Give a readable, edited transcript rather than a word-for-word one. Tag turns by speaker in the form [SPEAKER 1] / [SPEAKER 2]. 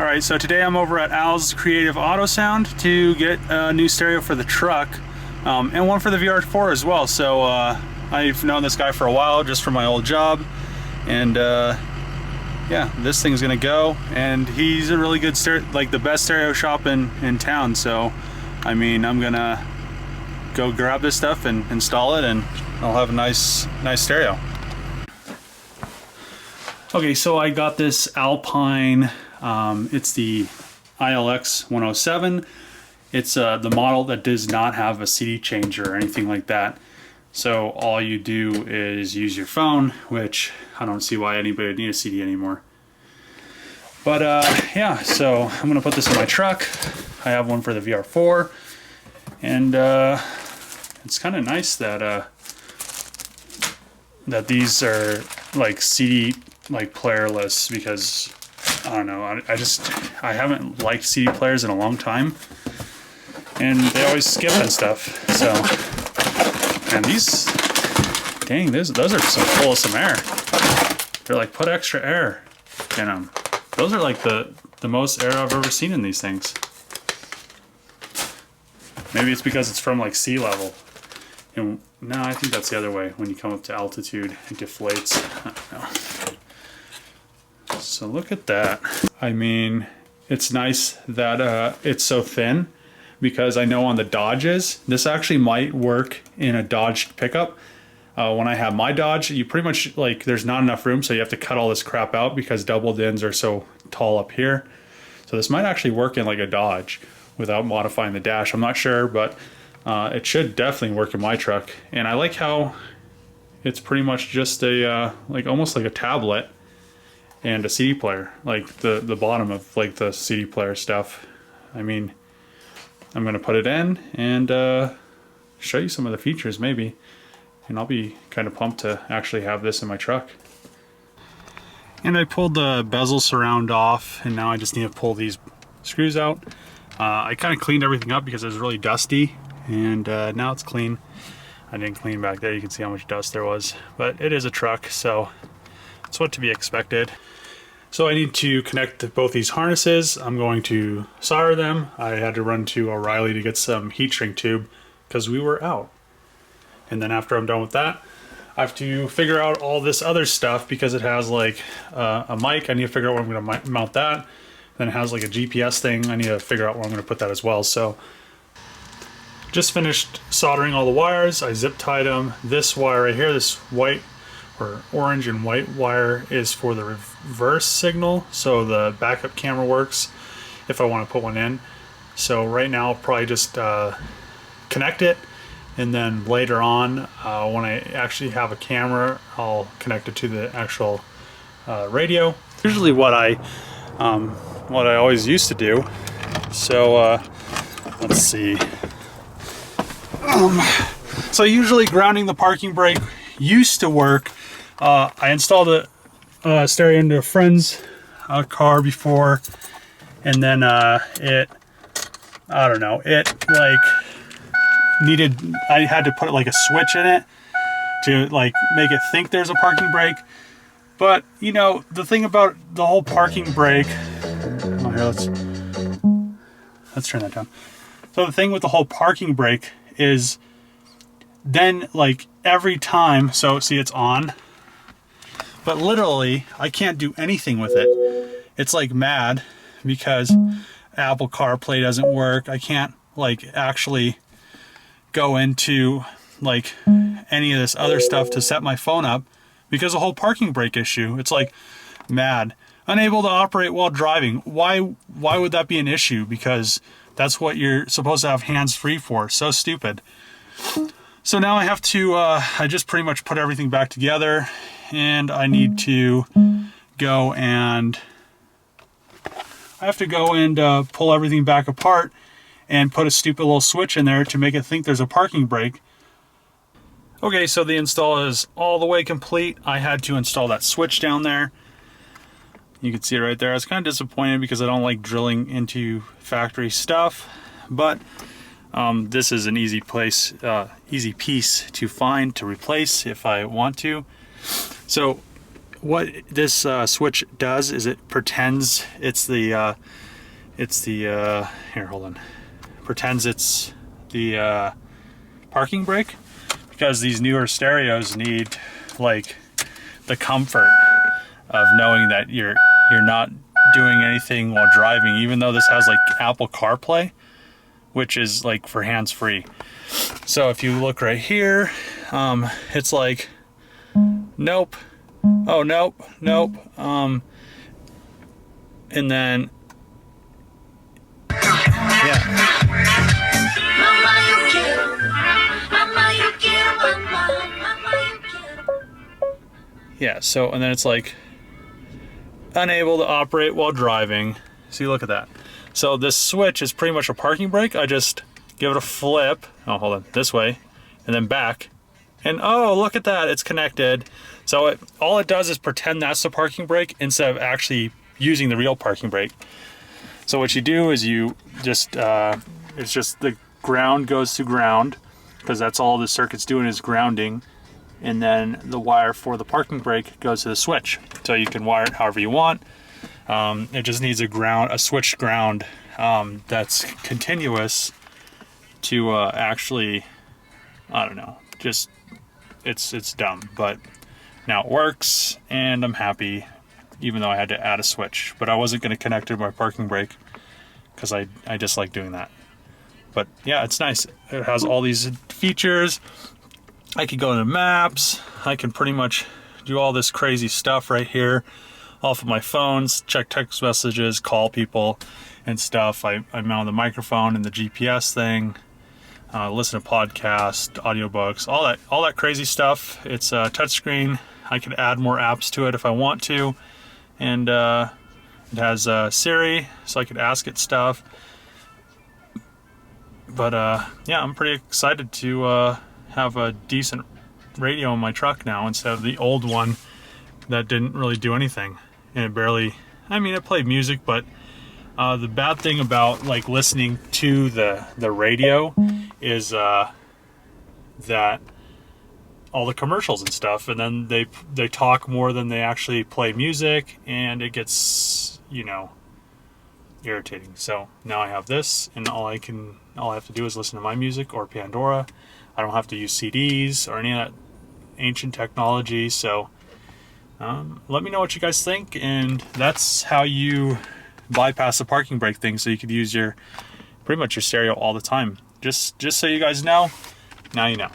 [SPEAKER 1] Alright, so today I'm over at Al's Creative Auto Sound to get a new stereo for the truck, and one for the VR4 as well. So I've known this guy for a while, just from my old job, and yeah, this thing's gonna go, and he's a really good like the best stereo shop in town. So I mean, I'm gonna go grab this stuff and install it, and I'll have a nice stereo. Okay, so I got this Alpine, it's the ILX 107. It's the model that does not have a CD changer or anything like that. So all you do is use your phone, which I don't see why anybody would need a CD anymore. But yeah, so I'm gonna put this in my truck. I have one for the VR4, and it's kind of nice that that these are like CD like playerless, because I don't know, I haven't liked CD players in a long time, and they always skip and stuff. So, and these, dang, those are some full of some air. They're like, put extra air in them. Those are like the most air I've ever seen in these things. Maybe it's because it's from like sea level. And no, I think that's the other way. When you come up to altitude, it deflates. I don't know. So look at that. I mean, it's nice that it's so thin, because I know on the Dodges, this actually might work in a Dodge pickup. When I have my Dodge, you pretty much, like, there's not enough room, so you have to cut all this crap out because double DINs are so tall up here. So this might actually work in like a Dodge without modifying the dash. I'm not sure, but it should definitely work in my truck. And I like how it's pretty much just a like almost like a tablet and a CD player, like the bottom of like the CD player stuff. I mean, I'm gonna put it in and show you some of the features maybe, and I'll be kind of pumped to actually have this in my truck. And I pulled the bezel surround off, and now I just need to pull these screws out. I kind of cleaned everything up because it was really dusty, and now it's clean. I didn't clean back there, you can see how much dust there was, but it is a truck, so it's what to be expected. So I need to connect both these harnesses. I'm going to solder them. I had to run to O'Reilly to get some heat shrink tube because we were out. And then after I'm done with that, I have to figure out all this other stuff, because it has like a mic. I need to figure out where I'm going to mount that. Then it has like a GPS thing. I need to figure out where I'm going to put that as well. So just finished soldering all the wires. I zip tied them. This wire right here, this white or orange and white wire, is for the reverse signal, so the backup camera works if I want to put one in. So right now I'll probably just connect it, and then later on when I actually have a camera, I'll connect it to the actual radio. Usually what I always used to do. So let's see. So usually grounding the parking brake used to work. I installed a stereo into a friend's car before, and then it, I don't know, it like needed, I had to put like a switch in it to like make it think there's a parking brake. But you know, the thing about the whole parking brake, oh, here, let's turn that down. So the thing with the whole parking brake is, then like every time, so see, it's on, but literally I can't do anything with it. It's like mad because Apple CarPlay doesn't work. I can't like actually go into like any of this other stuff to set my phone up because of the whole parking brake issue. It's like mad. Unable to operate while driving. Why would that be an issue? Because that's what you're supposed to have hands free for. So stupid. So now I have to, I just pretty much put everything back together, and I need to go and, pull everything back apart and put a stupid little switch in there to make it think there's a parking brake. Okay, so the install is all the way complete. I had to install that switch down there. You can see it right there. I was kind of disappointed because I don't like drilling into factory stuff, but this is an easy piece to find, to replace if I want to. So what this switch does is it pretends it's the here, hold on. Pretends it's the parking brake, because these newer stereos need like the comfort of knowing that you're not doing anything while driving, even though this has like Apple CarPlay, which is like for hands-free. So if you look right here, it's like, nope, oh nope, nope, and then yeah. Yeah, so, and then it's like, unable to operate while driving. See, look at that. So this switch is pretty much a parking brake. I just give it a flip. Oh, hold on, this way, and then back. And oh, look at that, it's connected. So all it does is pretend that's the parking brake instead of actually using the real parking brake. So what you do is you just, it's just the ground goes to ground, because that's all the circuit's doing is grounding. And then the wire for the parking brake goes to the switch. So you can wire it however you want. It just needs a switched ground that's continuous to actually, I don't know, just, it's dumb. But now it works, and I'm happy, even though I had to add a switch. But I wasn't going to connect it to my parking brake, because I just like doing that. But yeah, it's nice. It has all these features. I could go into maps. I can pretty much do all this crazy stuff right here off of my phones, check text messages, call people and stuff. I mount the microphone and the GPS thing, listen to podcasts, audiobooks, all that crazy stuff. It's a touchscreen. I could add more apps to it if I want to. And it has Siri, so I could ask it stuff. But yeah, I'm pretty excited to have a decent radio in my truck now instead of the old one that didn't really do anything, and it barely, I mean, it played music, but the bad thing about like listening to the radio is that all the commercials and stuff, and then they talk more than they actually play music, and it gets, you know, irritating. So now I have this, and all I have to do is listen to my music or Pandora. I don't have to use CDs or any of that ancient technology. So let me know what you guys think, and that's how you bypass the parking brake thing, so you could use pretty much your stereo all the time. Just so you guys know, now you know.